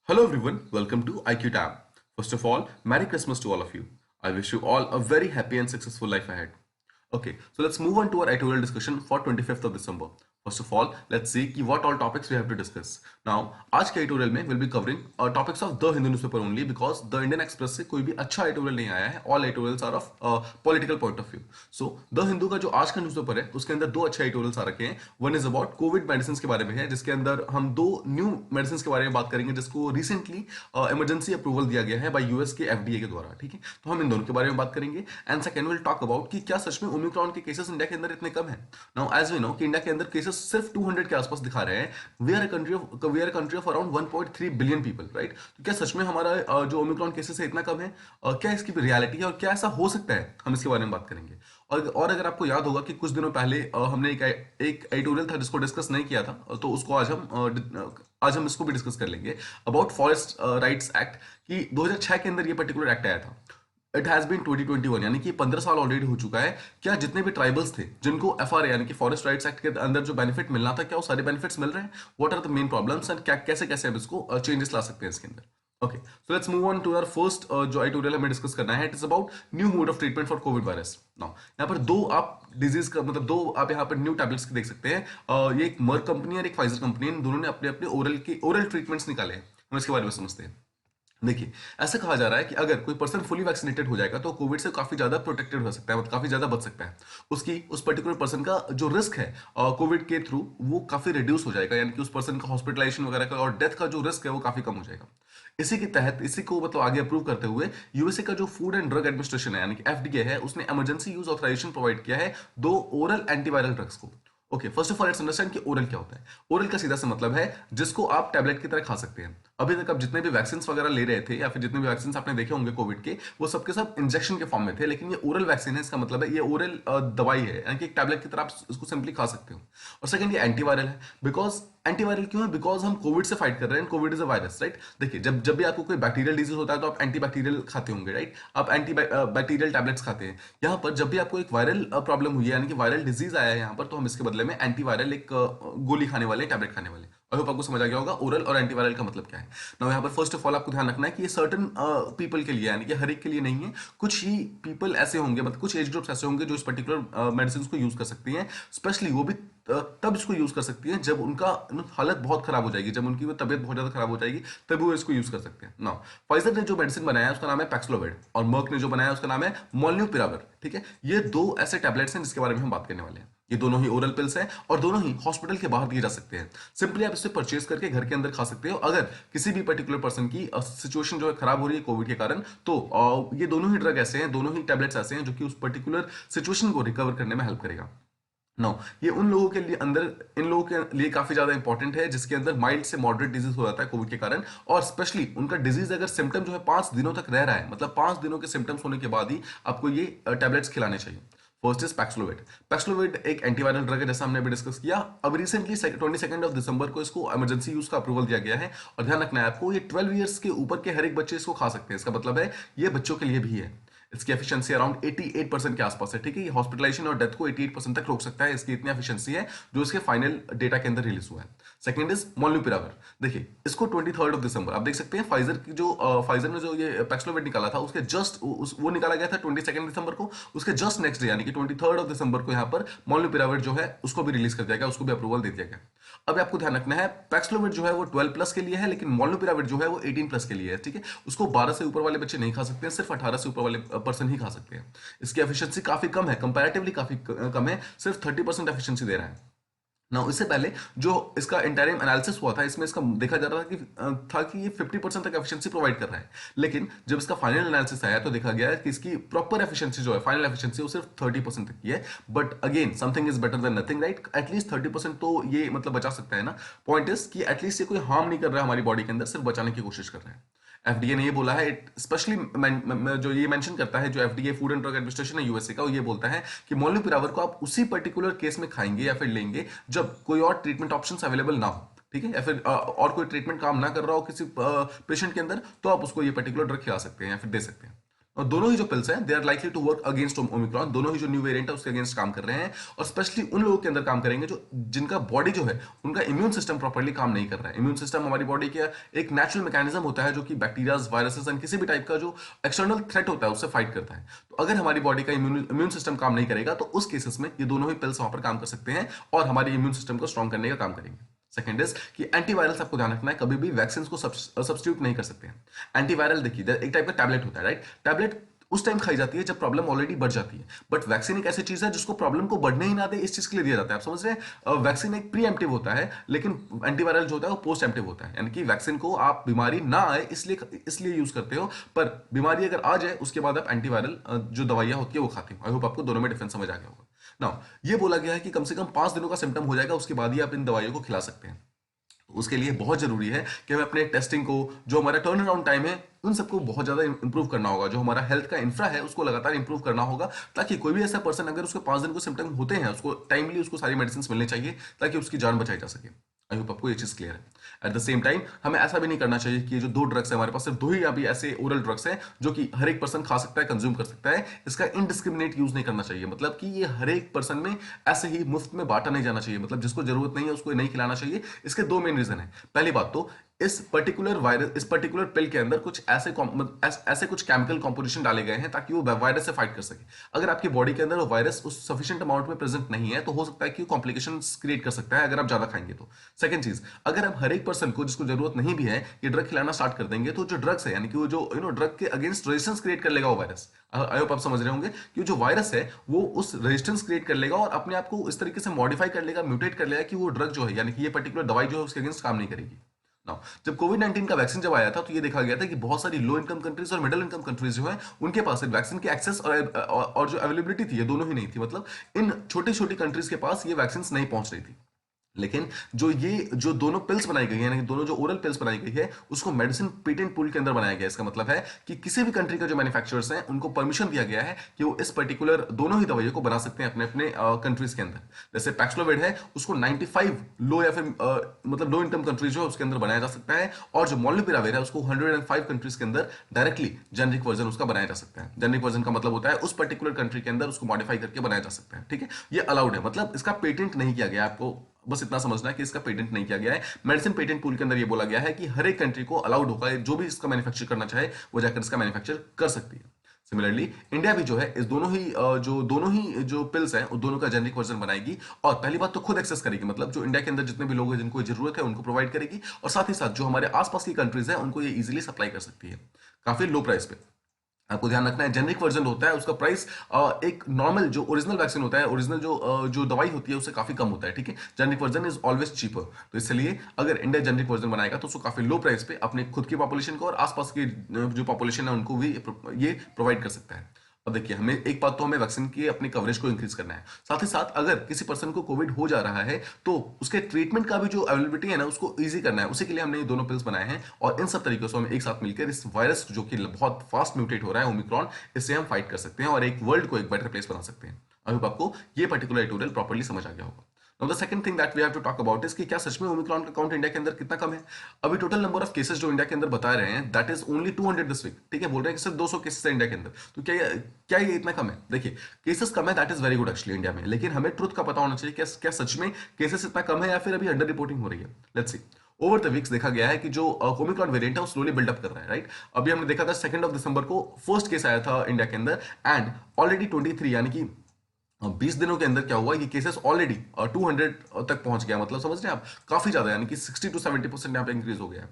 Hello everyone, welcome to IQ Tab. First of all, Merry Christmas to all of you. I wish you all a very happy and successful life ahead. Okay, so let's move on to our editorial discussion for 25th of December. First of all, let's see कि what all topics we have to discuss. Now, आज के editorial में we'll be covering topics of The Hindu newspaper only because The Indian Express से कोई भी अच्छा editorial नहीं आया है. All editorials are of political point of view. So, The Hindu का जो आज का न्यूज़पेपर है उसके अंदर दो अच्छे editorials आ रखे हैं. One is about COVID medicines के बारे में है जिसके अंदर हम दो न्यू मेडिसिन के बारे में बात करेंगे जिसको रिसेंटली इमरजेंसी अप्रूवल दिया गया है बाय यूएस के एफडीए के द्वारा. ठीक है, तो हम इन दोनों के बारे में बात करेंगे. And second will talk about कि क्या सच में ओमिक्रॉन के केसेस इंडिया के अंदर इतने कम है. नाउ एज वी नो कि इंडिया के अंदर केसेस सिर्फ 200 के आसपास दिखा रहे हैं. We are a country of around 1.3 billion people, right. तो क्या सच में हमारा जो ओमिक्रॉन केसेस है इतना कम है? क्या इसकी रियलिटी है और क्या ऐसा हो सकता है, हम इसके बारे में बात करेंगे. और अगर आपको याद होगा कि कुछ दिनों पहले हमने एक एडिटोरियल था जिसको डिस्कस नहीं किया था, तो उसको आज हम इसको भी डिस्कस कर लेंगे अबाउट फॉरेस्ट राइट्स एक्ट कि 2006 के अंदर ये पर्टिकुलर एक्ट आया था. इट हैज बीन 2021 यानी कि 15 साल ऑलरेडी हो चुका है. क्या जितने भी ट्राइबल्स थे जिनको एफआरए यानी कि फॉरेस्ट राइट्स एक्ट के अंदर जो बेनिफिट मिलना था, क्या वो सारे बेनिफिट्स मिल रहे हैं? What are the main problems and क्या कैसे कैसे हम इसको चेंजेस ला सकते हैं इसके अंदर. Okay, so let's move on to our first जो एडिटोरियल हमें डिस्कस करना है. It is about new mode of treatment for Covid virus. Now यहाँ पर दो आप डिजीज का मतलब दो आप यहाँ पर न्यू टैबलेट्स देख सकते हैं. ये एक मर्क कंपनी और एक फाइजर कंपनी, इन दोनों ने अपने अपने ओरल ट्रीटमेंट्स निकाले हैं. हम इसके बारे में समझते हैं. देखिए, ऐसा कहा जा रहा है कि अगर कोई पर्सन फुली वैक्सीनेटेड हो जाएगा तो कोविड से काफी ज्यादा प्रोटेक्टेड हो सकता है, मतलब काफी ज्यादा बच सकता है. उस पर्टिकुलर पर्सन का जो रिस्क है कोविड के थ्रू वो काफी रिड्यूस हो जाएगा, यानी कि उस पर्सन का हॉस्पिटलाइजेशन वगैरह का और डेथ का जो रिस्क है वो काफी कम हो जाएगा. इसी के तहत इसी को मतलब आगे अप्रूव करते हुए यूएसए का जो फूड एंड ड्रग एडमिनिस्ट्रेशन है यानी कि एफडीए है, उसने इमरजेंसी यूज ऑथराइजेशन प्रोवाइड किया है दो ओरल एंटीवायरल ड्रग्स को. Okay, first of all let's understand कि ओरल क्या होता है. ओरल का सीधा सा मतलब है जिसको आप टैबलेट की तरह खा सकते हैं. अभी तक आप जितने भी वैक्सीन वगैरह ले रहे थे या फिर जितने भी वैक्सीन आपने देखे होंगे कोविड के, वो सबके सब इंजेक्शन के फॉर्म में थे, लेकिन ये ओरल वैक्सीन है. इसका मतलब है ये ओरल दवाई है, यानी कि एक टैबलेट की तरह आप इसको सिंपली खा सकते हो. और सेकंड, ये एंटीवायरल है. बिकॉज एंटीवायरल क्यों है? बिकॉज हम कोविड से फाइट कर रहे हैं. Covid is a virus, right. देखिए, जब जब भी आपको कोई बैक्टीरियल डिजीज होता है तो आप एंटीबैक्टीरियल खाते होंगे, राइट. आप एंटी बैक्टीरियल टैबलेट्स खाते हैं. यहाँ पर जब भी आपको एक वायरल प्रॉब्लम हुई है यानी कि वायरल डिजीज आया है यहाँ पर, तो हम इसके बदले में एंटीवायरल एक गोली खाने वाले, टैबलेट खाने वाले. आई होप आपको समझ आ गया होगा ओरल और एंटीवायरल का मतलब क्या है. ना यहाँ पर फर्स्ट ऑफ ऑल आपको ध्यान रखना है कि ये सर्टन पीपल के लिए यानी कि हर एक के लिए नहीं है. कुछ ही पीपल ऐसे होंगे, मतलब कुछ एज ग्रुप्स ऐसे होंगे जो इस पर्टिकुलर मेडिसिन को यूज कर सकती हैं. स्पेशली वो भी तब इसको यूज कर सकती हैं जब उनका हालत बहुत खराब हो जाएगी, जब उनकी वो तबियत बहुत ज्यादा खराब हो जाएगी, तभी वो इसको यूज कर सकते हैं. नाउ फाइजर ने जो मेडिसिन बनाया है उसका नाम है पैक्सलोविड और मर्क ने जो बनाया है उसका नाम है मोल्नुपिराविर. ठीक है, ये दो ऐसे टैबलेट्स हैं जिसके बारे में हम बात करने वाले हैं. ये दोनों ही ओरल पिल्स हैं और दोनों ही हॉस्पिटल के बाहर दिए जा सकते हैं. सिंपली आप इसे परचेज करके घर के अंदर खा सकते हो. अगर किसी भी पर्टिकुलर पर्सन की सिचुएशन जो है खराब हो रही है कोविड के कारण, तो ये दोनों ही ड्रग ऐसे हैं, दोनों ही टैबलेट्स ऐसे हैं जो कि उस पर्टिकुलर सिचुएशन को रिकवर करने में हेल्प करेगा. नो, ये उन लोगों के लिए अंदर इन लोगों के लिए काफी ज्यादा इंपॉर्टेंट है जिसके अंदर माइल्ड से मॉडरेट डिजीज हो जाता है कोविड के कारण, और स्पेशली उनका डिजीज अगर सिम्टम जो है 5 दिनों तक रह रहा है, मतलब 5 दिनों के सिम्टम्स होने के बाद ही आपको ये टैबलेट्स खिलाने चाहिए. First is Paxlovid. पैक्सलोविड एक एंटीवायरल ड्रग है जैसा हमने अभी डिस्कस किया. अब रिसेंटली 22 दिसंबर को इसको इमरजेंसी यूज का अप्रूवल दिया गया है. और ध्यान रखना है आपको, ये 12 ईयर्स के ऊपर के हर एक बच्चे इसको खा सकते हैं. इसका मतलब है ये बच्चों के लिए भी है. इसकी एफिशिएंसी अराउंड 88% के आसपास है. ठीक है, ये हॉस्पिटलाइजेशन और डेथ को 88% तक रोक सकता है. इसकी इतनी एफिशिएंसी है जो इसके फाइनल डेटा के अंदर रिलीज हुआ है. Second is molnupiravir. देखिए, इसको 23 दिसंबर आप देख सकते हैं. फाइजर ने जो ये पैक्सलोविड निकाला था उसके जस्ट वो निकाला गया था 22 दिसंबर को. उसके जस्ट नेक्स्ट डे यानी कि 23 दिसंबर को यहाँ पर मोल्नुपिराविर जो है उसको भी रिलीज कर दिया गया, उसको भी अप्रूवल दे दिया गया. अब आपको ध्यान रखना है, पैक्सलोविड जो है वो 12+ के लिए है, लेकिन मोल्नुपिराविर जो है वो 18+ के लिए है. ठीक है, उसको 12 से ऊपर वाले बच्चे नहीं खा सकते हैं, सिर्फ 18 से ऊपर वाले पर्सन ही खा सकते हैं. इसकी एफिशिएंसी काफी कम है, कंपैरेटिवली काफी कम है, सिर्फ 30% एफिशिएंसी दे रहा है. ना इससे पहले जो इसका इंटरिम एनालिसिस हुआ था, इसमें इसका देखा जा रहा था कि ये 50% तक एफिशिएंसी प्रोवाइड कर रहा है. लेकिन जब इसका फाइनल एनालिसिस आया तो देखा गया कि इसकी प्रॉपर एफिशिएंसी जो है, फाइनल एफिशिएंसी, वो सिर्फ 30% तक की है. But again something is better than nothing, right. At least 30% तो ये मतलब बचा सकता है ना. पॉइंट इज कि एटलीस्ट ये कोई हार्म नहीं कर रहा है हमारी बॉडी के अंदर, सिर्फ बचाने की कोशिश कर रहे हैं. एफडीए ने ये बोला है, स्पेशली जो ये मेंशन करता है, जो FDA food and drug administration है यूएसए का, वो ये बोलता है कि मोल्नुपिराविर को आप उसी पर्टिकुलर केस में खाएंगे या फिर लेंगे जब कोई और ट्रीटमेंट ऑप्शंस अवेलेबल ना हो. ठीक है, या फिर और कोई ट्रीटमेंट काम ना कर रहा हो किसी पेशेंट के अंदर, तो आप उसको ये पर्टिकुलर ड्रग खिला सकते हैं या फिर दे सकते हैं. और दोनों ही जो पिल्स हैं they are likely to work against Omicron, दोनों ही जो न्यू वेरिएंट है उसके अगेंस्ट काम कर रहे हैं, और स्पेशली उन लोगों के अंदर काम करेंगे जो जिनका बॉडी जो है उनका इम्यून सिस्टम प्रॉपर्ली काम नहीं कर रहा है। इम्यून सिस्टम हमारी बॉडी का एक नेचुरल मैकेनिज्म होता है जो कि बैक्टीरिया, वायरसेस एंड किसी भी टाइप का जो एक्सटर्नल थ्रेट होता है उससे फाइट करता है। तो अगर हमारी बॉडी का इम्यून सिस्टम काम नहीं करेगा तो उस केसेस में ये दोनों ही पिल्स वहां पर काम कर सकते हैं और हमारे इम्यून सिस्टम को स्ट्रॉन्ग करने का काम करेंगे। सेकंड इज कि एंटीवायरल्स आपको ध्यान रखना है, कभी भी वैक्सीन को सब्स्टिट्यूट नहीं कर सकते हैं। एंटीवायरल देखिए एक टाइप का टैबलेट होता है, राइट? टैबलेट उस टाइम खाई जाती है जब प्रॉब्लम ऑलरेडी बढ़ जाती है, बट वैक्सीन एक ऐसी चीज है जिसको प्रॉब्लम को बढ़ने ही ना दे इस चीज के लिए दिया जाता है। आप समझ रहे हैं? वैक्सीन एक प्री एम्प्टिव होता है, लेकिन एंटीवायरल जो होता है वो पोस्ट एम्प्टिव होता है, यानी कि वैक्सीन को आप बीमारी ना आए इसलिए यूज करते हो, पर बीमारी अगर आ जाए उसके बाद आप एंटीवायरल जो दवाइयां होती है वो खाते हो। आई होप आपको दोनों में डिफरेंस समझ आ गया होगा। नाउ ये बोला गया है कि कम से कम 5 दिनों का सिम्टम हो जाएगा उसके बाद ही आप इन दवाइयों को खिला सकते हैं। उसके लिए बहुत जरूरी है कि हमें अपने टेस्टिंग को, जो हमारा टर्न अराउंड टाइम है, उन सबको बहुत ज्यादा इंप्रूव करना होगा। जो हमारा हेल्थ का इंफ्रा है उसको लगातार इंप्रूव करना होगा, ताकि कोई भी ऐसा पर्सन अगर उसके 5 दिन को सिम्टम होते हैं उसको टाइमली उसको सारी मेडिसिन मिलनी चाहिए ताकि उसकी जान बचाई जा सके। आई होप आपको ये चीज क्लियर है। एट द सेम टाइम हमें ऐसा भी नहीं करना चाहिए कि ये जो 2 ड्रग्स है हमारे पास, सिर्फ 2 ही अभी ऐसे ओरल ड्रग्स हैं जो कि हर एक पर्सन खा सकता है, कंज्यूम कर सकता है, इसका इनडिस्क्रिमिनेट यूज नहीं करना चाहिए। मतलब कि ये हर एक पर्सन में ऐसे ही मुफ्त में बांटा नहीं जाना चाहिए, मतलब जिसको जरूरत नहीं है उसको नहीं खिलाना चाहिए। इसके 2 मेन रीजन है। पहली बात तो इस पर्टिकुलर पिल के अंदर कुछ ऐसे कुछ केमिकल कॉम्पोजिशन डाले गए हैं ताकि वो वायरस से फाइट कर सके। अगर आपकी बॉडी के अंदर वो वायरस उस सफिशिएंट अमाउंट में प्रेजेंट नहीं है तो हो सकता है कि कॉम्प्लिकेशन क्रिएट कर सकता है अगर आप ज्यादा खाएंगे तो। सेकंड चीज, अगर आप हर एक पर्सन को जिसको जरूरत नहीं भी है ये ड्रग खिलाना स्टार्ट कर देंगे तो जो ड्रग्स है, यानी कि वो जो ड्रग के अगेंस्ट रेजिस्टेंस क्रिएट कर लेगा वो वायरस। आई होप आप समझ रहे होंगे कि जो वायरस है वो उस रेजिस्टेंस क्रिएट कर लेगा और अपने आप को इस तरीके से मॉडिफाई कर लेगा, म्यूटेट कर लेगा कि वो ड्रग जो है, यानी कि ये पर्टिकुलर दवाई जो है उसके अगेंस्ट काम नहीं करेगी। नाउ जब कोविड-19 का वैक्सीन जब आया था तो ये देखा गया था कि बहुत सारी लो इनकम कंट्रीज और मिडिल इनकम कंट्रीज जो है उनके पास वैक्सीन की एक्सेस और जो अवेलेबिलिटी थी ये दोनों ही नहीं थी। मतलब इन छोटी छोटी कंट्रीज के पास ये वैक्सीन नहीं पहुंच रही थी। लेकिन जो दोनों पिल्स बनाई गई है, यानी दोनों जो ओरल पिल्स बनाई गई है उसको मेडिसिन पेटेंट पूल के अंदर बनाया गया है। इसका मतलब है कि किसी भी कंट्री के जो मैन्युफैक्चरर्स हैं उनको परमिशन दिया गया है कि वो इस पर्टिकुलर दोनों ही दवाइयों को बना सकते हैं अपने अपने कंट्रीज के अंदर। जैसे पैक्सलोविड है उसको 95 लो या फिर मतलब लो इनकम कंट्रीज जो है उसके अंदर बनाया जा सकता है, और जो मॉल्नुपिराविर है उसको 105 कंट्रीज के अंदर डायरेक्टली जेनरिक वर्जन उसका बनाया जा सकता है। जेनरिक वर्जन का मतलब होता है उस पर्टिकुलर कंट्री के अंदर उसको मॉडिफाई करके बनाया जा सकता है। ठीक है, ये अलाउड है, मतलब इसका पेटेंट नहीं किया गया। आपको बस इतना समझना है कि इसका पेटेंट नहीं किया गया है। मेडिसिन पेटेंट पूल के अंदर ये बोला गया है कि हर एक कंट्री को अलाउड होगा, जो भी इसका मैन्युफैक्चर करना चाहे वो जाकर इसका मैन्युफैक्चर कर सकती है। सिमिलरली इंडिया भी जो है इस दोनों ही जो पिल्स हैं उन दोनों का जेनरिक वर्जन बनाएगी, और पहली बात तो खुद एक्सेस करेगी, मतलब जो इंडिया के अंदर जितने भी लोग हैं जिनको जरूरत है उनको प्रोवाइड करेगी, और साथ ही साथ जो हमारे आसपास की कंट्रीज हैं उनको ये इजीली सप्लाई कर सकती है काफी लो प्राइस पे। आपको ध्यान रखना है जेनरिक वर्जन होता है उसका प्राइस एक नॉर्मल जो ओरिजिनल वैक्सीन होता है, ओरिजिनल जो दवाई होती है उससे काफी कम होता है। ठीक है, generic version is always cheaper. तो इसलिए अगर इंडिया जेनरिक वर्जन बनाएगा तो उसको काफी लो प्राइस पे अपने खुद की पॉपुलेशन को और आसपास की जो पॉपुलेशन है उनको भी ये प्रोवाइड कर सकता है। अब देखिए, हमें एक बात तो हमें वैक्सीन की अपनी कवरेज को इंक्रीज करना है, साथ ही साथ अगर किसी पर्सन को कोविड हो जा रहा है तो उसके ट्रीटमेंट का भी जो अवेलेबिलिटी है ना उसको इजी करना है। उसी के लिए हमने ये दोनों पिल्स बनाए हैं, और इन सब तरीकों से हम एक साथ मिलकर इस वायरस जो कि बहुत फास्ट म्यूटेट हो रहा है ओमिक्रॉन, इससे हम फाइट कर सकते हैं और एक वर्ल्ड को एक बेटर प्लेस बना सकते हैं। आई होप आपको ये पर्टिकुलर ट्यूटोरियल प्रॉपर्ली समझ आ गया होगा। Now the second thing that we have to talk about is कि क्या सच में ओमिक्रॉन का काउंट इंडिया के अंदर कितना कम है। अभी टोटल नंबर ऑफ केसेस जो इंडिया के अंदर बता रहे हैं that is only 200 this week. ठीक है, बोल रहे हैं कि सिर्फ 200 केसेस है इंडिया के अंदर, तो क्या ये इतना कम है? देखिए, केसेस कम है that is very good actually India में, लेकिन हमें ट्रुथ का पता होना चाहिए क्या सच में केसेस इतना कम है या फिर अभी अंडर रिपोर्टिंग हो रही है। Let's see. Over the weeks देखा गया है कि जो ओमिक्रॉन वेरिएंट है वो स्लोली बिल्डअप कर रहा है, राइट? अभी हमने देखा था 2 दिसंबर को फर्स्ट केस आया था इंडिया के अंदर, एंड ऑलरेडी 23 यानी कि 20 दिनों के अंदर क्या हुआ, ये केसेस ऑलरेडी 200 तक पहुंच गया। मतलब समझ रहे हैं आप, काफी ज्यादा, यानी कि 60 to 70% यहाँ पे इंक्रीज हो गया है।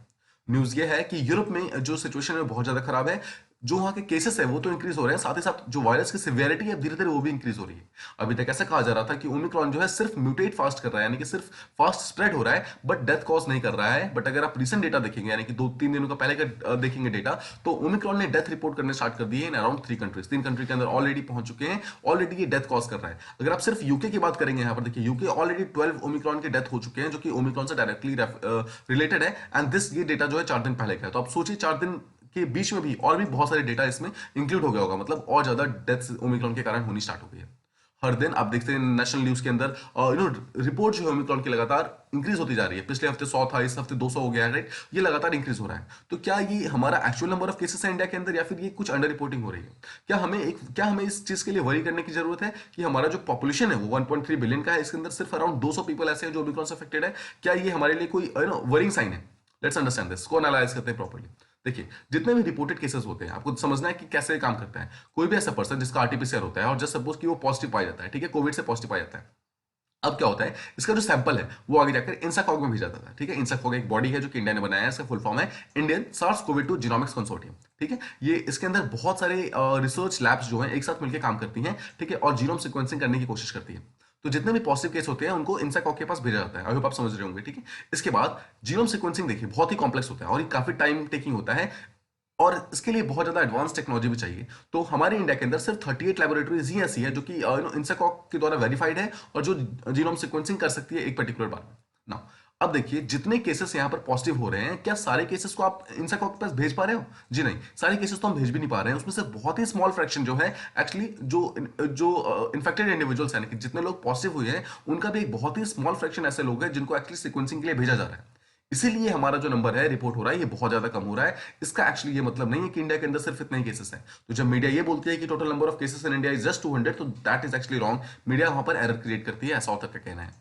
न्यूज ये है कि यूरोप में जो सिचुएशन है बहुत ज्यादा खराब है। जो वहां के केसेस है वो तो इंक्रीज हो रहे हैं, साथ ही साथ जो वायरस की सिवियरिटी है धीरे धीरे वो भी इंक्रीज हो रही है। अभी तक ऐसा कहा जा रहा था कि ओमिक्रॉन जो है सिर्फ म्यूटेट फास्ट कर रहा है, यानी कि सिर्फ फास्ट स्प्रेड हो रहा है बट डेथ कॉज नहीं कर रहा है। बट अगर आप रिसेंट डेटा देखेंगे, यानी कि 2-3 दिनों का पहले का देखेंगे डेटा, तो ओमिक्रॉन ने डेथ रिपोर्ट करने स्टार्ट कर दिए इन अराउंड 3 कंट्रीज। 3 कंट्री के अंदर ऑलरेडी पहुंच चुके हैं, ऑलरेडी ये डेथ कॉज कर रहा है। अगर आप सिर्फ यूके की बात करेंगे, यहाँ पर देखिए यूके ऑलरेडी 12 ओमिक्रॉन के डेथ हो चुके हैं जो कि ओमिक्रॉन से डायरेक्टली रिलेटेड है, एंड दिस ये डेटा जो है 4 दिन पहले का है। तो आप सोचिए 4 दिन के बीच में भी और भी बहुत सारे डेटा इसमें इंक्लूड हो गया होगा, मतलब और ज्यादा डेथ्स ओमिक्रॉन के कारण होनी स्टार्ट हो गई है। हर दिन आप देखते हैं नेशनल न्यूज के अंदर रिपोर्ट जो है ओमिक्रॉन की लगातार इंक्रीज होती जा रही है। पिछले हफ्ते 100 था, इस हफ्ते 200 हो गया है, राइट। ये लगातार इंक्रीज हो रहा है। तो क्या ये हमारा एक्चुअल नंबर ऑफ केसेस है इंडिया के अंदर, या फिर ये कुछ अंडर रिपोर्टिंग हो रही है? क्या हमें इस चीज के लिए वरी करने की जरूरत है कि हमारा जो पॉपुलेशन है वो 1.3 बिलियन का है, इसके अंदर सिर्फ अराउंड 200 पीपल ऐसे हैं जो ओमिक्रॉन से अफेक्टेड है? क्या ये हमारे लिए कोई वरिंग साइन है? लेट्स अंडरस्टैंड दिस, को एनालाइज करते हैं प्रॉपर्ली। देखिए, जितने भी रिपोर्टेड केसेस होते हैं आपको समझना है कि कैसे काम करता है। कोई भी ऐसा पर्सन जिसका आरटीपीसीआर होता है और जस्ट सपोज कि वो पॉजिटिव पाया जाता है, ठीक है, कोविड से पॉजिटिव पाया जाता है। अब क्या होता है, इसका जो सैंपल है वो आगे जाकर इंसाकॉग में भेजा जाता है, ठीक है। इंसाकॉग एक बॉडी है जो कि इंडिया ने बनाया है, इसका फुल फॉर्म है इंडियन SARS-CoV-2 जीनोमिक्स कंसोर्टियम, ठीक है। ये इसके अंदर बहुत सारे रिसर्च लैब्स जो हैं एक साथ मिलकर काम करती हैं, ठीक है, और जीनोम सीक्वेंसिंग करने की कोशिश करती है। तो जितने भी पॉजिटिव केस होते हैं उनको इंसाकॉग के पास भेजा जाता है। आई होप आप समझ रहे होंगे, ठीक है। इसके बाद जीनोम सीक्वेंसिंग देखिए बहुत ही कॉम्प्लेक्स होता है और ये काफी टाइम टेकिंग होता है, और इसके लिए बहुत ज्यादा एडवांस टेक्नोलॉजी भी चाहिए। तो हमारे इंडिया के अंदर सिर्फ 38 लैबोरेटरीज ही ऐसी है जो कि इंसाकॉग के द्वारा वेरीफाइड है और जो जीनोम सीक्वेंसिंग कर सकती है एक पर्टिकुलर बार में। नाउ अब देखिए, जितने केसेस यहाँ पर पॉजिटिव हो रहे हैं, क्या सारे केसेस को आप इंसाकॉग के पास भेज पा रहे हो? जी नहीं, सारे केसेस तो हम भेज भी नहीं पा रहे हैं। उसमें से बहुत ही स्मॉल फ्रैक्शन जो है एक्चुअली जो जो इन्फेक्टेड इंडिविजुअल्स हैं, जितने लोग पॉजिटिव हुए हैं उनका भी एक बहुत ही स्मॉल फ्रैक्शन ऐसे लोग हैं जिनको एक्चुअली सीक्वेंसिंग के लिए भेजा जा रहा है। इसीलिए हमारा जो नंबर है रिपोर्ट हो रहा है ये बहुत ज्यादा कम हो रहा है। इसका एक्चुअली ये मतलब नहीं है कि इंडिया के अंदर सिर्फ इतने ही केसेस हैं। तो जब मीडिया ये बोलती है कि total number of cases in India is just 200, तो that is actually wrong. Media वहां पर एरर क्रिएट करती है, ऐसा ऑथर का कहना है,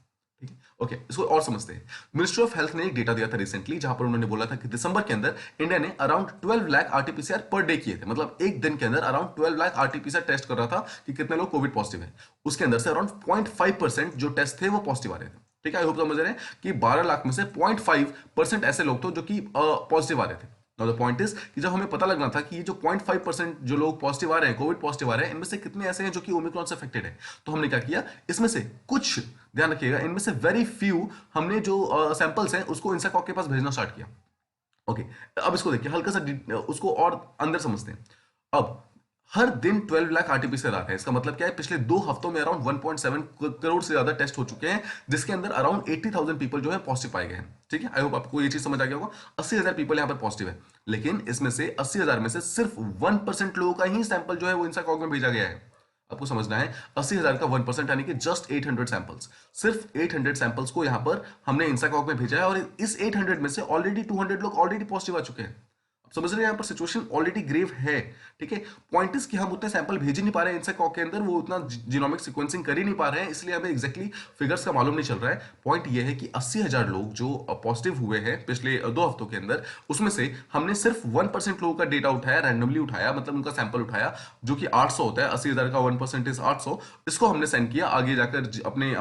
ठीक है। ओके, इसको और समझते हैं। मिनिस्ट्री ऑफ हेल्थ ने एक डेटा दिया था रिसेंटली, जहां पर उन्होंने बोला था कि दिसंबर के अंदर इंडिया ने around 12 lakh RTPCR per day किए थे। मतलब एक दिन के अंदर अराउंड 12 लाख आरटीपीसीआर टेस्ट कर रहा था कि कितने लोग कोविड पॉजिटिव है। उसके अंदर से अराउंड 0.5% जो टेस्ट थे वो पॉजिटिव आ रहे थे, ठीक है। आई होप समझ रहे हैं कि 12 लाख में से 0.5% ऐसे लोग थे जो कि पॉजिटिव आ रहे थे। नाउ द पॉइंट इज कि जब हमें पता लगना था कि ये जो 0.5% जो लोग पॉजिटिव आ रहे हैं, कोविड पॉजिटिव आ रहे हैं, इनमें से कितने ऐसे हैं जो कि ओमिक्रॉन से अफेक्टेड है, तो हमने क्या किया, इसमें से कुछ, ध्यान रखिएगा, इनमें से वेरी फ्यू हमने जो सैंपल्स हैं उसको इंसाकॉग के पास भेजना स्टार्ट किया। ओके, अब इसको देखिए हल्का सा उसको और अंदर समझते हैं। अब हर दिन 12 लाख आरटीपीसीआर आता है। इसका मतलब क्या है, पिछले 2 हफ्तों में अराउंड 1.7 करोड़ से ज्यादा टेस्ट हो चुके हैं, जिसके अंदर अराउंड 80,000 पीपल जो है पॉजिटिव पाए गए हैं, ठीक है। आई होप आपको ये चीज समझ आ गया होगा। 80,000 पीपल यहाँ पर पॉजिटिव है, लेकिन इसमें से 80,000 में से सिर्फ 1% लोगों का ही सैंपल जो है वो इंसाकॉग में भेजा गया है। आपको समझना है, 80,000 का 1% यानी कि जस्ट 800 सैंपल्स, सिर्फ 800 सैंपल्स को यहां पर हमने इंसाकॉग में भेजा है, और इस 800 में से ऑलरेडी 200 लोग ऑलरेडी पॉजिटिव आ चुके हैं। आप समझ रहे हैं, यहां पर सिचुएशन ऑलरेडी ग्रेव है, ठीक है। पॉइंट इज कि हम उतने सैंपल भेज ही नहीं पा रहे हैं इंसाकॉग के अंदर, वो उतना जीनोमिक सीक्वेंसिंग कर ही नहीं पा रहे हैं, इसलिए हमें एग्जैक्टली फिगर्स का मालूम नहीं चल रहा है। पॉइंट ये है कि 80,000 लोग जो पॉजिटिव हुए हैं पिछले 2 हफ्तों के अंदर, उसमें से हमने सिर्फ 1% लोगों का डेटा उठाया, रैंडमली उठाया, मतलब उनका सैंपल उठाया, जो कि 800 होता है। 80,000 का 1% इज 800। इसको हमने सेंड किया आगे जाकर अपने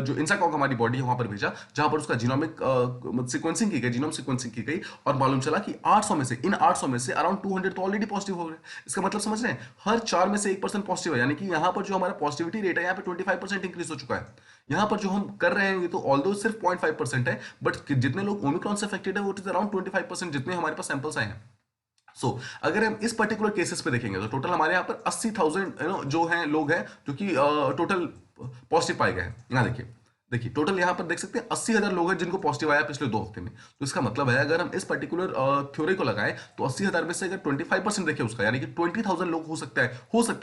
जो इंसाकॉग हमारी बॉडी है वहां पर भेजा, जहां पर उसका जीनोमिक सीक्वेंसिंग की गई, जीनोम सीक्वेंसिंग की गई, और मालूम चला कि 800 में से, इन 800 में से अराउंड 200 तो ऑलरेडी पॉजिटिव हो गए। इसका मतलब समझ रहे हैं, हर 4 में से 1% पॉजिटिव है, यानी कि यहां पर जो हमारा पॉजिटिविटी रेट है यहाँ पे 25% इंक्रीज हो चुका है। यहां पर जो हम कर रहे हैं ये तो ऑल्दो सिर्फ 0.5% है, बट जितने लोग ओमिक्रॉन से अफेक्टेड है वो इज अराउंड 25% जितने हमारे पास सैंपल्स आए हैं। अगर हम इस पर्टिकुलर केसेस पे देखेंगे तो टोटल हमारे यहाँ पर 80,000 जो हैं लोग हैं जो कि टोटल पॉजिटिव पाए गए हैं। यहाँ देखिए, देखिए टोटल यहाँ पर देख सकते हैं 80,000 लोग हैं जिनको पॉजिटिव आया पिछले 2 हफ्ते में। तो इसका मतलब है अगर हम इस पर्टिकुलर थ्योरी को लगाएं तो 80,000 में से अगर 25% देखें उसका, यानी कि 20,000 लोग हो सकता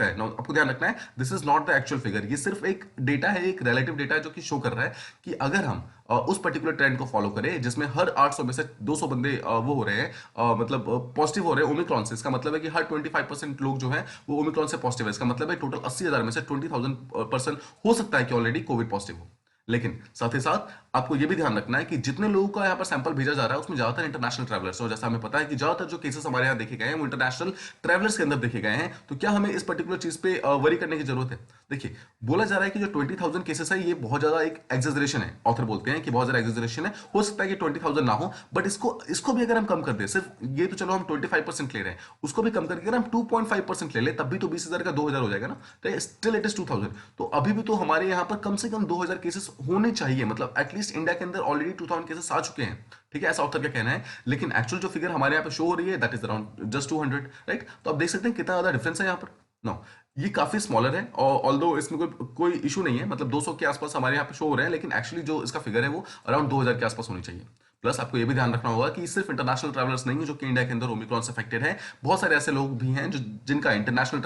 है ना। आपको ध्यान रखना है, this is not the actual figure, ये सिर्फ एक डेटा है, एक रिलेटिव डेटा है जो कि शो कर रहा है कि अगर हम उस पर्टिकुलर ट्रेंड को फॉलो करें जिसमें हर 800 में से 200 बंदे वो हो रहे हैं, मतलब पॉजिटिव हो रहे हैं ओमिक्रॉन से, इसका मतलब है कि हर 25% लोग जो हैं वो ओमिक्रॉन से पॉजिटिव है। इसका मतलब है टोटल 80,000 में से 20,000 पर्सन हो सकता है कि ऑलरेडी कोविड पॉजिटिव हो। लेकिन साथ ही साथ आपको यह भी ध्यान रखना है कि जितने लोगों का यहाँ पर सैंपल भेजा जा रहा है उसमें ज्यादातर इंटरनेशनल ट्रैवलर्स, और जैसा हमें पता है कि ज्यादातर जो केसेस हमारे यहाँ देखे गए हैं वो इंटरनेशनल ट्रैवलर्स के अंदर देखे गए हैं। तो क्या हमें इस पर्टिकुलर चीज पे वरी करने की जरूरत है? देखिए, बोला जा रहा है कि जो 20,000 केसेस है ये बहुत ज्यादा एक एग्जेजरेशन है। ऑथर बोलते हैं कि बहुत ज्यादा एग्जेजरेशन है, हो सकता है कि 20,000 ना हो, बट इसको भी अगर हम कम कर दे, सिर्फ ये तो चलो हम 25% ले रहे हैं, उसको भी कम करके अगर हम 2.5% ले ले तब भी तो 20,000 का 2,000 हो जाएगा ना, तो स्टिल इट इज 2,000। तो अभी भी तो हमारे यहाँ पर कम से कम 2,000 केसेस होने चाहिए, मतलब एटलीस्ट इंडिया के अंदर ऑलरेडी 2,000 केसेस आ चुके हैं, ठीक है, ऐसा ऑथर का कहना है। लेकिन एक्चुअल जो फिगर हमारे यहाँ पे शो हो रही है that is around just 200, right. तो आप देख सकते हैं कितना ज्यादा डिफरेंस है यहाँ पर। नो, ये काफी स्मॉलर है, और ऑल्दो इसमें कोई इशू नहीं है, मतलब 200 के आसपास हमारे यहाँ पे शो हो रहे हैं, लेकिन एक्चुअली जो इसका फिगर है वो अराउंड 2,000 के आसपास होनी चाहिए। प्लस आपको ये भी ध्यान रखना होगा कि सिर्फ इंटरनेशनल ट्रैवलर्स नहीं है जो कि इंडिया के अंदर ओमिक्रॉन से अफेक्टेड है, बहुत सारे ऐसे लोग भी हैं जो जिनका इंटरनेशनल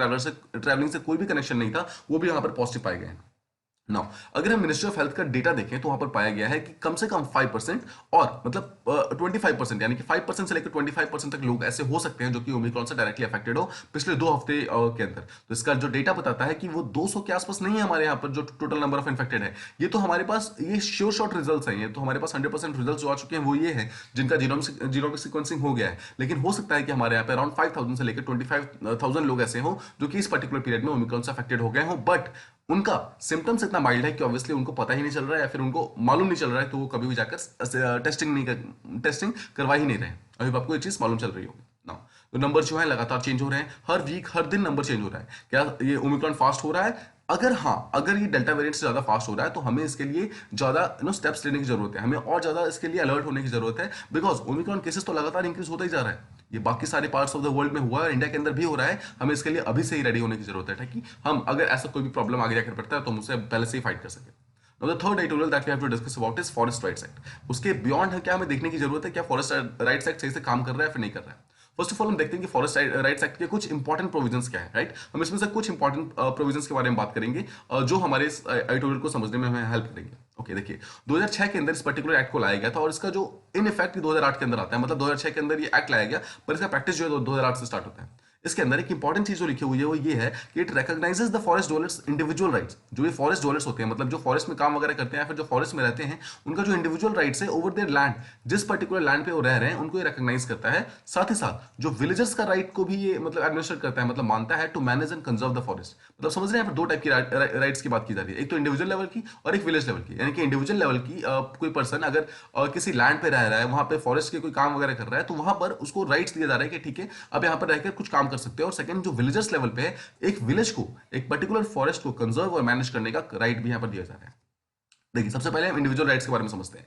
ट्रैवलिंग से कोई भी कनेक्शन नहीं था, वो भी यहाँ पर पॉजिटिव पाए गए हैं। नाउ अगर हम मिनिस्ट्री ऑफ हेल्थ का डेटा देखें तो वहां पर पाया गया है कि कम से कम 5% और मतलब 25%, यानी कि 5% से लेकर 25% तक लोग ऐसे हो सकते हैं जो कि ओमिक्रॉन से डायरेक्टली अफेक्टेड हो पिछले 2 हफ्ते के अंदर। तो इसका जो डेटा बताता है कि वो 200 के आसपास नहीं है हमारे यहाँ पर जो टोटल नंबर ऑफ इन्फेक्टेड है। ये तो हमारे पास ये श्योर शॉट रिजल्ट हैं, ये तो हमारे पास 100% रिजल्ट जो आ चुके हैं वो ये है जिनका जीनोमिक सीक्वेंसिंग हो गया है। लेकिन हो सकता है कि हमारे यहाँ पे अराउंड 5,000 से लेकर 25,000 लोग ऐसे हो जो कि इस पर्टिकुलर पीरियड में ओमिक्रॉन से अफेक्टेड हो गए हों, बट उनका सिम्टम्स इतना माइल्ड है कि ऑब्वियसली उनको पता ही नहीं चल रहा है या फिर उनको मालूम नहीं चल रहा है, तो वो कभी भी जाकर टेस्टिंग करवा ही नहीं रहे। अभी आपको ये चीज मालूम चल रही होगी ना। तो नंबर जो है लगातार चेंज हो रहे हैं, हर वीक हर दिन नंबर चेंज हो रहा है। क्या ये ओमिक्रॉन फास्ट हो रहा है? अगर हाँ, अगर ये डेल्टा वेरिएंट से ज्यादा फास्ट हो रहा है तो हमें इसके लिए ज्यादा स्टेप्स लेने की जरूरत है, हमें और ज्यादा इसके लिए अलर्ट होने की जरूरत है, बिकॉज ओमिक्रॉन केसेस तो लगातार इंक्रीज होता ही जा रहा है। ये बाकी सारे पार्ट्स ऑफ द वर्ल्ड में हुआ है और इंडिया के अंदर भी हो रहा है। हमें इसके लिए अभी से ही रेडी होने की जरूरत है ताकि हम अगर ऐसा कोई भी प्रॉब्लम आगे जाकर पड़ता है तो हम उससे पहले से ही फाइट कर सकें। Now the third editorial that we have to discuss about is Forest Rights Act. उसके बियॉन्ड है क्या हमें देखने की जरूरत है, क्या फॉरेस्ट राइट्स एक्ट सही से काम कर रहा है फिर नहीं कर रहा है। फर्स्ट ऑफ ऑल हम देखते हैं कि फॉरेस्ट राइट्स एक्ट के कुछ इंपॉर्टेंट प्रोविजंस क्या है, राइट। हम इसमें से कुछ इंपॉर्टेंट प्रोविजंस के बारे में बात करेंगे जो हमारे इस एडिटोरियल को समझने में हमें हेल्प करेंगे। ओके, देखिए 2006 के अंदर इस पर्टिकुलर एक्ट को लाया गया था और इसका जो इन इफेक्ट 2008 के अंदर आता है, मतलब 2006 के अंदर ये एक्ट लाया गया पर इसका प्रैक्टिस जो है 2008 से स्टार्ट होता है। इसके अंदर एक इंपॉर्टेंट चीज जो लिखी हुई है वो ये है कि it recognises the forest dwellers individual rights. जो ये फॉरेस्ट डवेलपर्स होते हैं, मतलब जो फॉरेस्ट में काम वगैरह करते हैं या फिर जो फॉरेस्ट में रहते हैं, उनका जो इंडिविजुअल राइट्स है ओवर देयर लैंड, जिस पर्टिकुलर लैंड पे वो रह रहे हैं उनको ये रिकॉग्नाइज करता है। साथ ही साथ जो विलेजर्स का राइट को भी ये मतलब एडमिनिस्ट्रेट करता है, मतलब मानता है to manage and conserve the forest. मतलब समझ रहे हैं, यहाँ पर दो टाइप की राइट्स की बात की जा रही है, एक तो इंडिविजुअल लेवल की और एक विलेज लेवल की। यानी कि इंडिविजुअल लेवल की कोई पर्सन अगर किसी लैंड पे रह रहा है, वहां पे फॉरेस्ट के कोई काम वगैरह कर रहा है, तो वहां पर उसको राइट्स दिया जा रहा है कि ठीक है अब यहाँ पर रहकर कुछ काम कर सकते हो। और सेकंड, जो विलेजर्स लेवल पे है, एक विलेज को, एक पर्टिकुलर फॉरेस्ट को कंजर्व और मैनेज करने का राइट भी यहां पर दिया जा रहा है। देखिए सबसे पहले हम इंडिविजुअल राइट्स के बारे में समझते हैं।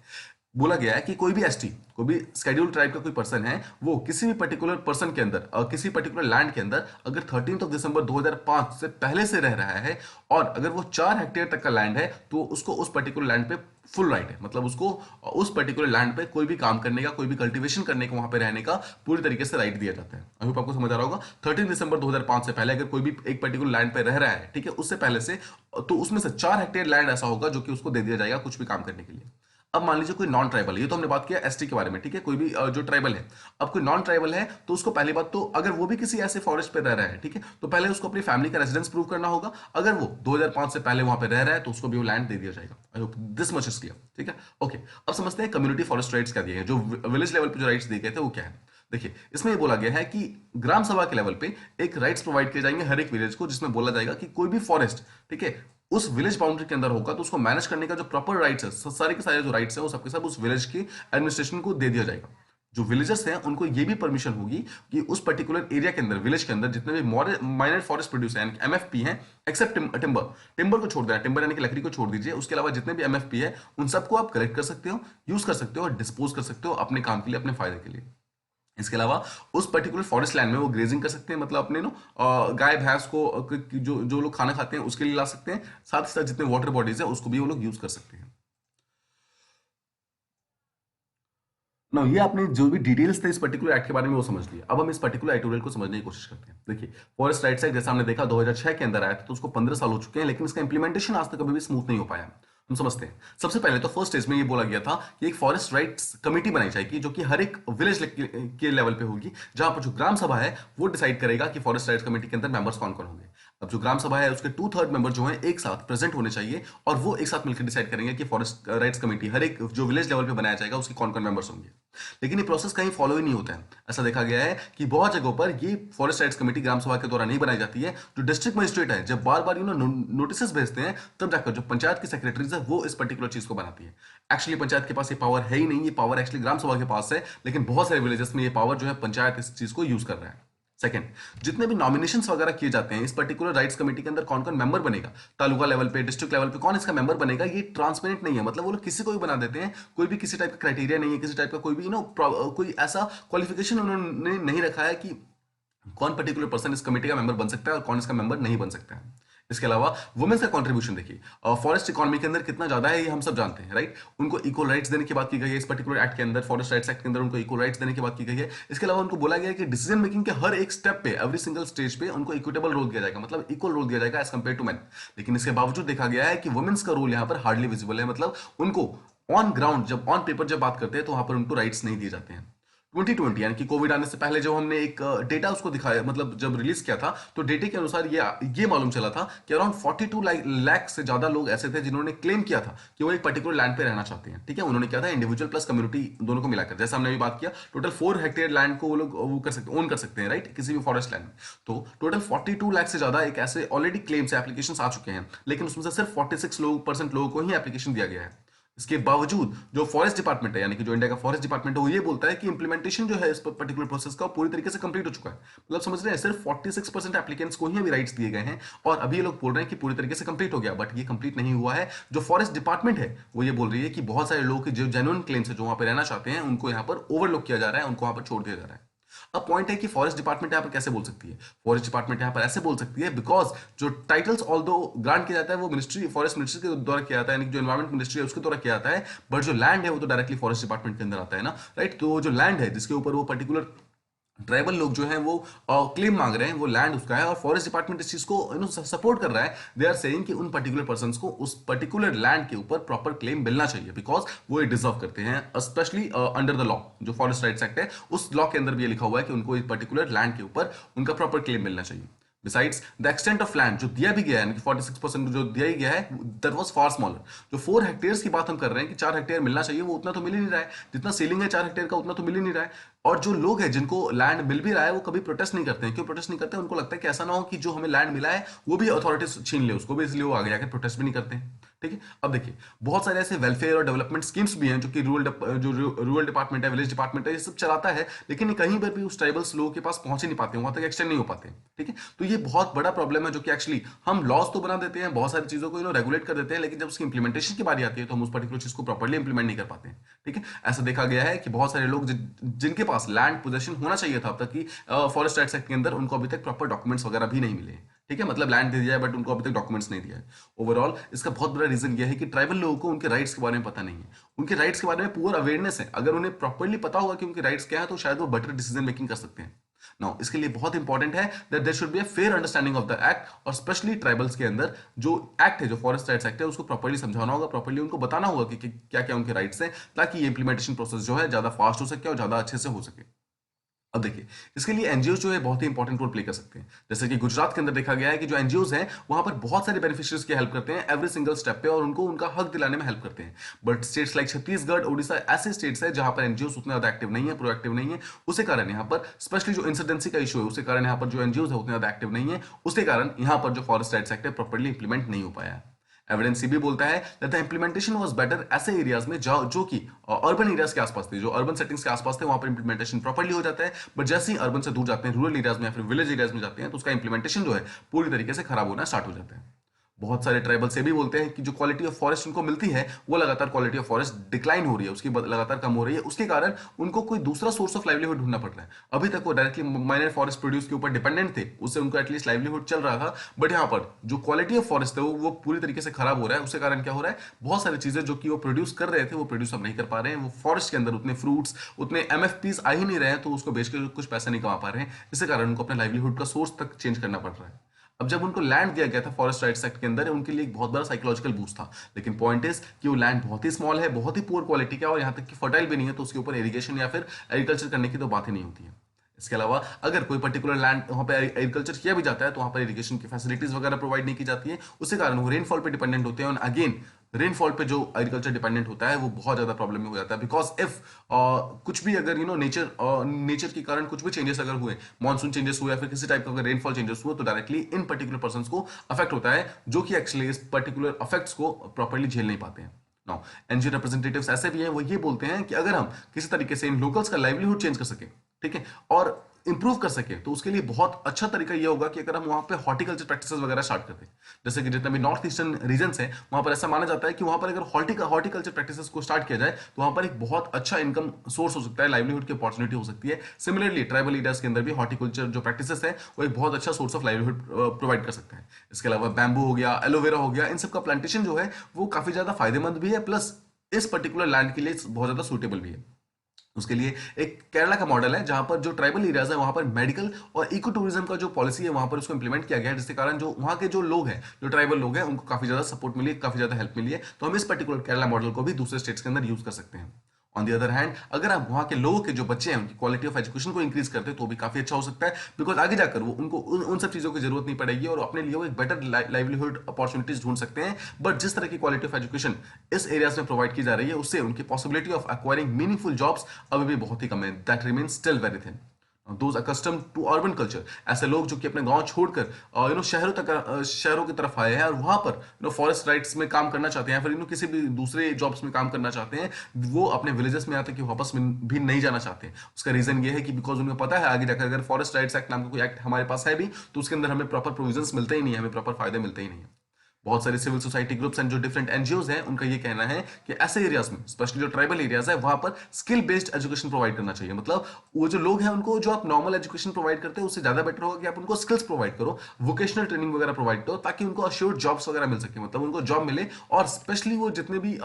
बोला गया है कि कोई भी एसटी, कोई भी शेड्यूल्ड ट्राइब का कोई पर्सन है, वो किसी भी पर्टिकुलर पर्सन के अंदर किसी पर्टिकुलर लैंड के अंदर अगर 13 दिसंबर 2005 से पहले से रह रहा है और अगर वो 4 हेक्टेयर तक का लैंड है तो उसको उस पर्टिकुलर लैंड पे फुल राइट है। मतलब उसको उस पर्टिकुलर लैंड पे कोई भी काम करने का, कोई भी कल्टीवेशन करने का, वहां पे रहने का पूरी तरीके से राइट दिया जाता है। आई होप आपको समझ आ रहा होगा। 13 दिसंबर 2005 से पहले अगर कोई भी एक पर्टिकुलर लैंड पे रह रहा है, ठीक है, उससे पहले से, तो उसमें से 4 हेक्टेयर लैंड ऐसा होगा जो कि उसको दे दिया जाएगा कुछ भी काम करने के लिए। अब मान लीजिए कोई नॉन ट्राइबल है, ये तो हमने बात किया एसटी के बारे में, ठीक है, कोई भी जो ट्राइबल है। अब कोई नॉन ट्राइबल है तो उसको पहली बात तो अगर वो भी किसी ऐसे फॉरेस्ट पे रह रहा है, ठीक है, तो पहले उसको अपनी फैमिली का रेजिडेंस प्रूव करना होगा। अगर वो 2005 से पहले वहां पे रह रहा है तो उसको भी वो लैंड दे दिया जाएगा। I hope this much is clear, ठीक है। ओके, अब समझते हैं कम्युनिटी फॉरेस्ट राइट्स क्या दिए हैं, जो विलेज लेवल पे जो राइट्स दिए गए थे वो क्या है। देखिए इसमें ये बोला गया है कि ग्राम सभा के लेवल पे एक राइट्स प्रोवाइड किए जाएंगे हर एक विलेज को, जिसमें बोला जाएगा कि कोई भी फॉरेस्ट, ठीक है, उस विलेज बाउंड्री के अंदर होगा तो उसको मैनेज करने का जो प्रॉपर राइट्स है, सारे के सारे जो राइट्स है वो सबके सब उस विलेज की एडमिनिस्ट्रेशन को दे दिया जाएगा। जो विलेजर्स हैं उनको ये भी परमिशन होगी कि उस पर्टिकुलर एरिया के अंदर, विलेज के अंदर जितने भी माइनर फॉरेस्ट प्रोड्यूस हैं, एमएफपी हैं, एक्सेप्ट टिम्बर को छोड़ देना, टिम्बर यानी कि लकड़ी को छोड़ दीजिए, उसके अलावा जितने भी एमएफपी है उन सबको आप कलेक्ट कर सकते हो, यूज कर सकते हो और डिस्पोज कर सकते हो अपने काम के लिए, अपने फायदे के लिए। इसके अलावा उस पर्टिकुलर फॉरेस्ट लैंड में वो ग्रेजिंग कर सकते हैं, मतलब अपने गाय भैंस को जो जो लोग खाना खाते हैं उसके लिए ला सकते हैं। साथ ही साथ जितने वाटर बॉडीज है उसको भी वो लोग यूज कर सकते हैं। ना ये आपने जो भी डिटेल्स थे इस पर्टिकुलर एक्ट के बारे में वो समझ लिया। अब हम इस पर्टिकुलर एडिटोरियल को समझने की कोशिश करते हैं। देखिए फॉरेस्ट राइट्स एक्ट जैसा हमने देखा 2006 के अंदर आया था, तो उसको 15 साल हो चुके हैं, लेकिन इसका इंप्लीमेंटेशन आज तक कभी भी स्मूथ नहीं हो पाया। हम समझते हैं। सबसे पहले तो फर्स्ट स्टेज में ये बोला गया था कि एक फॉरेस्ट राइट्स कमेटी बनाई जाएगी जो कि हर एक विलेज के लेवल पे होगी, जहां पर जो ग्राम सभा है वो डिसाइड करेगा कि फॉरेस्ट राइट्स कमेटी के अंदर मेंबर्स कौन कौन होंगे। अब जो ग्राम सभा है उसके 2/3 मेंबर जो है एक साथ प्रेजेंट होने चाहिए और वो एक साथ मिलकर डिसाइड करेंगे कि फॉरेस्ट राइट्स कमेटी हर एक जो विलेज लेवल पे बनाया जाएगा उसके कौन कौन मेंबर्स होंगे। लेकिन ये प्रोसेस कहीं फॉलो ही नहीं होता है। ऐसा देखा गया है कि बहुत जगहों पर ये फॉरेस्ट राइट्स कमेटी ग्राम सभा के द्वारा नहीं बनाई जाती है। जो डिस्ट्रिक्ट मजिस्ट्रेट है जब बार बार नोटिस भेजते हैं तब जाकर जो पंचायत की सेक्रेटरीज है वो इस पर्टिकुलर चीज को बनाती है। एक्चुअली पंचायत के पास ये पावर है ही नहीं, ये पावर एक्चुअली ग्राम सभा के पास है, लेकिन बहुत सारे विलेजेस में ये पावर जो है पंचायत इस चीज को यूज कर रहा है। सेकंड, जितने भी नॉमिनेशंस वगैरह किए जाते हैं इस पर्टिकुलर राइट्स कमेटी के अंदर कौन कौन मेंबर बनेगा, तालुका लेवल पे, डिस्ट्रिक्ट लेवल पे कौन इसका मेंबर बनेगा, ये ट्रांसपेरेंट नहीं है। मतलब वो लोग किसी को भी बना देते हैं, कोई भी किसी टाइप का क्राइटेरिया नहीं है, किसी टाइप का कोई भी कोई ऐसा क्वालिफिकेशन उन्होंने नहीं रखा है कि कौन पर्टिकुलर पर्सन इस कमेटी का मेंबर बन सकता है और कौन इसका मेंबर नहीं बन सकता है। इसके अलावा वुमेन्स का कंट्रीब्यूशन देखिए, फॉरेस्ट इकोनॉमी के अंदर कितना ज्यादा है ये हम सब जानते हैं, राइट। उनको इक्वल राइट्स देने की बात की गई है इस पर्टिकुलर एक्ट के अंदर, फॉरेस्ट राइट्स एक्ट के अंदर उनको इक्वल राइट्स देने की बात की गई है। इसके अलावा उनको बोला गया है कि डिसीजन मेकिंग के हर एक स्टेप पे, एवरी सिंगल स्टेज पे उनको इक्विटेबल रोल दिया जाएगा, मतलब इक्वल रोल दिया जाएगा एज कंपेयर टू मैन। लेकिन इसके बावजूद देखा गया है कि वुमेन्स का रोल यहाँ पर हार्डली विजिबल है, मतलब उनको ऑन ग्राउंड जब ऑन पेपर जब बात करते हैं तो वहां पर उनको राइट्स नहीं दिए जाते हैं। 2020 यानी कि कोविड आने से पहले जब हमने एक डेटा उसको दिखाया, मतलब जब रिलीज किया था, तो डेटे के अनुसार ये मालूम चला था कि अराउंड 42 लाख से ज्यादा लोग ऐसे थे जिन्होंने क्लेम किया था कि वो एक पर्टिकुलर लैंड पे रहना चाहते हैं। ठीक है, उन्होंने किया था इंडिविजुअल प्लस कम्युनिटी दोनों को मिलाकर, जैसे हमने अभी बात किया, टोटल 4 हेक्टेयर लैंड को वो लोग वो कर सकते ओन कर सकते हैं, राइट, किसी भी फॉरेस्ट लैंड में। तो टोटल 42 लाख से ज्यादा एक ऐसे ऑलरेडी क्लेम्स एप्लीकेशन आ चुके हैं, लेकिन उसमें से सिर्फ 46% लोगों को ही एप्लीकेशन दिया गया है। इसके बावजूद जो फॉरेस्ट डिपार्टमेंट है, यानी कि जो इंडिया का फॉरेस्ट डिपार्टमेंट है, वो ये बोलता है कि इंप्लीमेंटेशन जो है इस पर्टिकुलर प्रोसेस का पूरी तरीके से कंप्लीट हो चुका है। मतलब समझ रहे हैं, सिर्फ 46% एप्लीकेंट्स को ही अभी राइट्स दिए गए हैं, और अभी ये लोग बोल रहे हैं कि पूरी तरीके से कंप्लीट हो गया, बट ये कंप्लीट नहीं हुआ है। जो फॉरेस्ट डिपार्टमेंट है वो ये बोल रही है कि बहुत सारे लोग जो जेन्युइन क्लेम्स है, जो वहां पर रहना चाहते हैं, उनको यहाँ पर ओवरलुक किया जा रहा है, उनको वहां पर छोड़ दिया जा रहा है। अब पॉइंट है कि फॉरेस्ट डिपार्टमेंट यहां पर कैसे बोल सकती है, फॉरेस्ट डिपार्टमेंट यहां पर ऐसे बोल सकती है बिकॉज जो टाइटल्स ऑल्दो ग्रांट किया जाता है वो मिनिस्ट्री, फॉरेस्ट मिनिस्ट्री के द्वारा किया जाता है, यानी जो एनवायरमेंट मिनिस्ट्री है उसके द्वारा किया जाता है, बट जो लैंड है वो तो डायरेक्टली फॉरेस्ट डिपार्टमेंट के अंदर आता है ना, राइट। तो जो लैंड है जिसके ऊपर वो पर्टिकुलर ट्राइबल लोग जो हैं वो क्लेम मांग रहे हैं, वो लैंड उसका है, और फॉरेस्ट डिपार्टमेंट इस चीज को सपोर्ट कर रहा है। दे आर सेइंग कि उन पर्टिकुलर पर्संस को उस पर्टिकुलर लैंड के ऊपर प्रॉपर क्लेम मिलना चाहिए, बिकॉज वो ये डिजर्व करते हैं, स्पेशली अंडर द लॉ। जो फॉरेस्ट राइट्स एक्ट है उस लॉ के अंदर भी ये लिखा हुआ है कि उनको एक पर्टिकुलर लैंड के ऊपर उनका प्रॉपर क्लेम मिलना चाहिए। Besides the extent of land जो दिया भी गया है, 46% जो दिया ही गया है, दैट वाज फार स्मॉलर। जो 4 हेक्टेयर्स की बात हम कर रहे हैं कि 4 हेक्टेयर मिलना चाहिए, वो उतना तो मिल ही नहीं रहा है, जितना सीलिंग है 4 हेक्टेयर का उतना तो मिल ही नहीं रहा है। और जो लोग हैं जिनको लैंड मिल भी रहा है वो कभी प्रोटेस्ट नहीं करते हैं। क्यों प्रोटेस्ट नहीं करते हैं? उनको लगता है कि ऐसा ना हो कि जो हमें लैंड मिला है वो भी अथॉरिटीज छीन ले उसको भी, इसलिए वो आगे जाकर प्रोटेस्ट भी नहीं करते हैं। ठीक है, अब देखिए बहुत सारे ऐसे वेलफेयर और डेवलपमेंट स्कीम्स भी हैं जो कि रूरल डिपार्टमेंट है, विलेज डिपार्टमेंट है, ये सब चलाता है, लेकिन ये कहीं पर भी उस ट्राइबल्स लोगों के पास पहुंच ही नहीं पाते, वहां तक एक्सटेंड नहीं हो पाते। ठीक है, तो ये बहुत बड़ा प्रॉब्लम है जो कि एक्चुअली हम लॉज तो बना देते हैं, बहुत सारी चीजों को रेगुलेट कर देते हैं, लेकिन जब उसकी इंप्लीमेंटेशन की बारी आती है तो हम उस पर्टिकुलर चीज को प्रॉपर्ली इंप्लीमेंट नहीं कर पाते हैं। ठीक है, ऐसा देखा गया है कि बहुत सारे लोग जिनके पास लैंड पोजेशन होना चाहिए था अब तक की फॉरेस्ट राइट्स एक्ट के अंदर, उनको अभी तक प्रॉपर डॉक्यूमेंट्स वगैरह भी नहीं मिले। ठीक है, मतलब लैंड दे दिया है बट उनको अभी तक डॉक्यूमेंट्स नहीं दिया है। ओवरऑल इसका बहुत बड़ा रीजन यह है कि ट्राइबल लोगों को उनके राइट्स के बारे में पता नहीं है, उनके राइट्स के बारे में पुअर अवेयरनेस है। अगर उन्हें प्रॉपर्ली पता होगा कि उनके राइट्स क्या है तो शायद वो बेटर डिसीजन मेकिंग कर सकते हैं। नाउ इसके लिए बहुत इंपॉर्टेंट है that there should be a fair understanding of the act, और स्पेशली ट्राइबल्स के अंदर जो एक्ट है, जो फॉरेस्ट राइट्स एक्ट है, उसको प्रॉपर्ली समझाना होगा, प्रॉपर्ली उनको बताना होगा कि क्या क्या उनके राइट्स हैं, ताकि ये इंप्लीमेंटेशन प्रोसेस जो है ज्यादा फास्ट हो सके और ज्यादा अच्छे से हो सके। अब देखिए इसके लिए एनजीओ जो है बहुत ही इंपॉर्टेंट रोल प्ले कर सकते हैं। जैसे कि गुजरात के अंदर देखा गया है कि जो एनजीओज हैं वहां पर बहुत सारे बेनिफिशियरीज की हेल्प करते हैं एवरी सिंगल स्टेप पे, और उनको उनका हक दिलाने में हेल्प करते हैं। But states like Chhattisgarh, Odisha ऐसे स्टेट्स है जहां पर एनजीओ उतने ज्यादा एक्टिव नहीं है, प्रोएक्टिव नहीं है। उसी कारण यहाँ पर स्पेशली जो इंसिडेंसी का इशू है, उसके कारण यहाँ पर जो एनजीओ है उतने ज्यादा एक्टिव नहीं है, उसके कारण यहाँ पर जो फॉरेस्ट राइट्स एक्ट है प्रॉपर्ली इंप्लीमेंट नहीं हो पाया है। एविडेंस ये भी बोलता है that the implementation was better ऐसे एरियाज में जो कि अर्बन एरियाज के आसपास थे, जो अर्बन सेटिंग्स के आसपास थे, वहां पर इंप्लीमेंटेशन प्रॉपर्ली हो जाता है। बट जैसे ही अर्बन से दूर जाते हैं, रूरल एरियाज में या फिर विलेज एरियाज में जाते हैं, तो उसका इंप्लीमेंटेशन जो है पूरी तरीके से खराब होना स्टार्ट हो जाता है। बहुत सारे ट्राइबल से भी बोलते हैं कि जो क्वालिटी ऑफ फॉरेस्ट उनको मिलती है वो लगातार क्वालिटी ऑफ फॉरेस्ट डिक्लाइन हो रही है, उसकी लगातार कम हो रही है, उसके कारण उनको कोई दूसरा सोर्स ऑफ लाइवलीहुड ढूंढना पड़ रहा है। अभी तक वो डायरेक्टली माइनर फॉरेस्ट प्रोड्यूस के ऊपर डिपेंडेंट थे, उससे उनको एटलीस्ट लाइवलीहुड चल रहा था, बट यहाँ पर जो क्वालिटी ऑफ फॉरेस्ट है वो पूरी तरीके से खराब हो रहा है। उसके कारण क्या हो रहा है, बहुत सारी चीजें जो कि वो प्रोड्यूस कर रहे थे वो प्रोड्यूस अब नहीं कर पा रहे हैं, वो फॉरेस्ट के अंदर उतने फ्रूट्स, उतने एमएफपीज आ ही नहीं रहे हैं, तो उसको बेच के कुछ पैसा नहीं कमा पा रहे हैं। इसके कारण उनको अपने लाइवलीहुड का सोर्स तक चेंज करना पड़ रहा है। अब जब उनको लैंड दिया गया था फॉरेस्ट राइट्स एक्ट के अंदर, उनके लिए एक बहुत बड़ा साइकोलॉजिकल बूस्ट था, लेकिन पॉइंट इज कि वो लैंड बहुत ही स्मॉल है, बहुत ही पुअर क्वालिटी का, और यहाँ तक कि फर्टाइल भी नहीं है, तो उसके ऊपर इरिगेशन या फिर एग्रीकल्चर करने की तो बात ही नहीं होती है। इसके अलावा अगर कोई पर्टिकुलर लैंड वहाँ पे एग्रीकल्चर किया भी जाता है तो वहाँ पर इरिगेशन की फैसिलिटीज वगैरह प्रोवाइड नहीं की जाती है, उसके कारण वो रेनफॉल पे डिपेंडेंट होते हैं। और अगेन रेनफॉल पे जो एग्रीकल्चर डिपेंडेंट होता है वो बहुत ज्यादा प्रॉब्लम में हो जाता है, बिकॉज इफ कुछ भी अगर नेचर के कारण कुछ भी चेंजेस अगर हुए, मानसून चेंजेस हुए या फिर किसी टाइप का अगर रेनफॉल चेंजेस हुए, तो डायरेक्टली इन पर्टिकुलर पर्सन को अफेक्ट होता है, जो कि एक्चुअली इस पर्टिकुलर अफेक्ट्स को प्रॉपर्ली झेल नहीं पाते हैं। नाउ एनजीओ रिप्रेजेंटेटिव्स ऐसे भी हैं, वो ये बोलते हैं कि अगर हम किसी तरीके से इन लोकल्स का लाइवलीहुड चेंज कर सके, ठीक है, और इंप्रूव कर सके तो उसके लिए बहुत अच्छा तरीका ये होगा कि अगर हम वहाँ पे हॉर्टिकल्चर प्रैक्टिसेस वगैरह स्टार्ट करते हैं। जैसे कि जितने भी नॉर्थ ईस्टर्न रीजन्स हैं वहाँ पर ऐसा माना जाता है कि वहाँ पर अगर हॉर्टिकल्चर प्रैक्टिसेस को स्टार्ट किया जाए तो वहाँ पर एक बहुत अच्छा इनकम सोर्स हो सकता है, लाइवलीहुड की अपॉर्चुनिटी हो सकती है। सिमिलरली ट्राइबल एरियाज के अंदर भी हॉर्टिकल्चर जो प्रैक्टिसेस है वो एक बहुत अच्छा सोर्स ऑफ लाइवलीहुड प्रोवाइड कर सकता है। इसके अलावा बैम्बू हो गया, एलोवेरा हो गया, इन सब का प्लांटेशन जो है वो काफी ज्यादा फायदेमंद भी है, प्लस इस पर्टिकुलर लैंड के लिए बहुत ज्यादा सूटेबल भी है। उसके लिए एक केरला का मॉडल है जहां पर जो ट्राइबल एरियाज है वहां पर मेडिकल और इको टूरिज्म का जो पॉलिसी है वहां पर उसको इंप्लीमेंट किया गया है, जिसके कारण जो वहां के जो लोग हैं, जो ट्राइबल लोग हैं, उनको काफी ज्यादा सपोर्ट मिली है, काफी ज्यादा हेल्प मिली है। तो हम इस पर्टिकुलर केरला मॉडल को भी दूसरे स्टेट्स के अंदर यूज कर सकते हैं। ऑन दी अदर हैंड अगर आप वहां के लोगों के जो बच्चे हैं उनकी क्वालिटी ऑफ एजुकेशन को इंक्रीज करते हैं तो भी काफी अच्छा हो सकता है, बिकॉज आगे जाकर वो उनको उन सब चीजों की जरूरत नहीं पड़ेगी और अपने लिए वो एक बेटर लाइवलीहुड अपॉर्चुनिटीज ढूंढ सकते हैं। बट जिस तरह की क्वालिटी ऑफ एजुकेशन इस एरियाज में प्रोवाइड की जा रही है उससे उनकी possibility of acquiring meaningful jobs अभी भी बहुत ही कम है, that remain still very thin. Those accustom to urban culture, ऐसे लोग जो कि अपने गांव छोड़कर शहरों की तरफ आए हैं और वहां पर फॉरेस्ट राइट्स में काम करना चाहते हैं, फिर किसी भी दूसरे जॉब्स में काम करना चाहते हैं, वो अपने विलेजेस में आते कि वापस में भी नहीं जाना चाहते। उसका रीजन ये है कि बिकॉज उनको पता है आगे जाकर अगर फॉरेस्ट राइट्स एक्ट नाम का कोई एक्ट हमारे पास है भी तो उसके अंदर हमें प्रॉपर प्रोविजंस मिलते ही नहीं है, हमें प्रॉपर फायदे मिलते ही नहीं है। बहुत सारे सिविल सोसाइटी ग्रुप्स एंड जो डिफरेंट एनजीओज हैं उनका ये कहना है कि ऐसे एरियाज में, स्पेशली जो ट्राइबल एरियाज है, वहां पर स्किल बेस्ड एजुकेशन प्रोवाइड करना चाहिए। मतलब वो जो लोग हैं उनको जो आप नॉर्मल एजुकेशन प्रोवाइड करते हैं उससे ज्यादा बेटर होगा कि आप उनको स्किल्स प्रोवाइड करो, वोकेशनल ट्रेनिंग वगैरह प्रोवाइड करो, ताकि उनको अश्योर्ड जॉब्स वगैरह मिल सके, मतलब उनको जॉब मिले। और स्पेशली वो जितने भी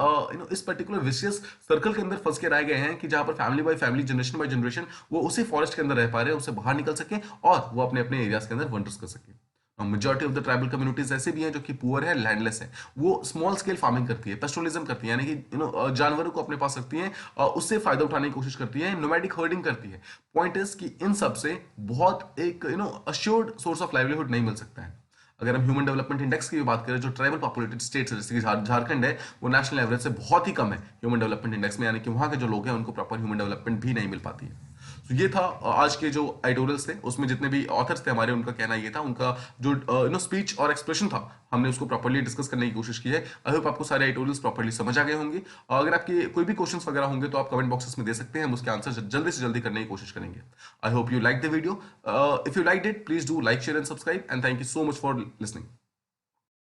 इस पर्टिकुलर विशियस सर्कल के अंदर फंस के रह गए हैं कि जहां पर family by family, generation by generation वो उसी फॉरेस्ट के अंदर रह पा रहे हैं, उससे बाहर निकल सके और वो अपने अपने एरियाज के अंदर वंडर्स कर सके। Majority of the tribal communities ऐसे भी हैं जो कि पुअर है, लैंडलेस है, वो स्मॉल स्केल फार्मिंग करती है, पेस्टोलिज्म करती है, यानी कि जानवरों को अपने पास रखती है, उससे फायदा उठाने की कोशिश करती है, नोमैडिक हर्डिंग करती है। पॉइंट इज कि इन सब से बहुत एक अश्योर्ड सोर्स ऑफ लाइवलीहुड नहीं मिल सकता है। अगर हम ह्यूमन डेवलपमेंट इंडेक्स की भी बात करें, जो ट्राइबल पॉपुलेटेड स्टेट्स है जैसे कि झारखंड है, वो नेशनल एवरेज से बहुत ही कम है ह्यूमन डेवलपमेंट इंडेक्स में, यानी कि वहां के जो लोग हैं उनको प्रॉपर ह्यूमन डेवलपमेंट भी नहीं मिल पाती है। तो ये था आज के जो एडिटोरियल्स थे, उसमें जितने भी ऑथर्स थे हमारे, उनका कहना ये था, उनका जो स्पीच और एक्सप्रेशन था हमने उसको प्रॉपर्ली डिस्कस करने की कोशिश की है। आई होप आपको सारे एडिटोरियल्स प्रॉपर्ली समझ आ गए होंगे। अगर आपके कोई भी क्वेश्चंस वगैरह होंगे तो आप कमेंट बॉक्सेस में दे सकते हैं, हम उसके आंसर जल्दी से जल्दी करने की कोशिश करेंगे। I hope you like the video. If you like it please do like, share and subscribe, and thank you so much for listening.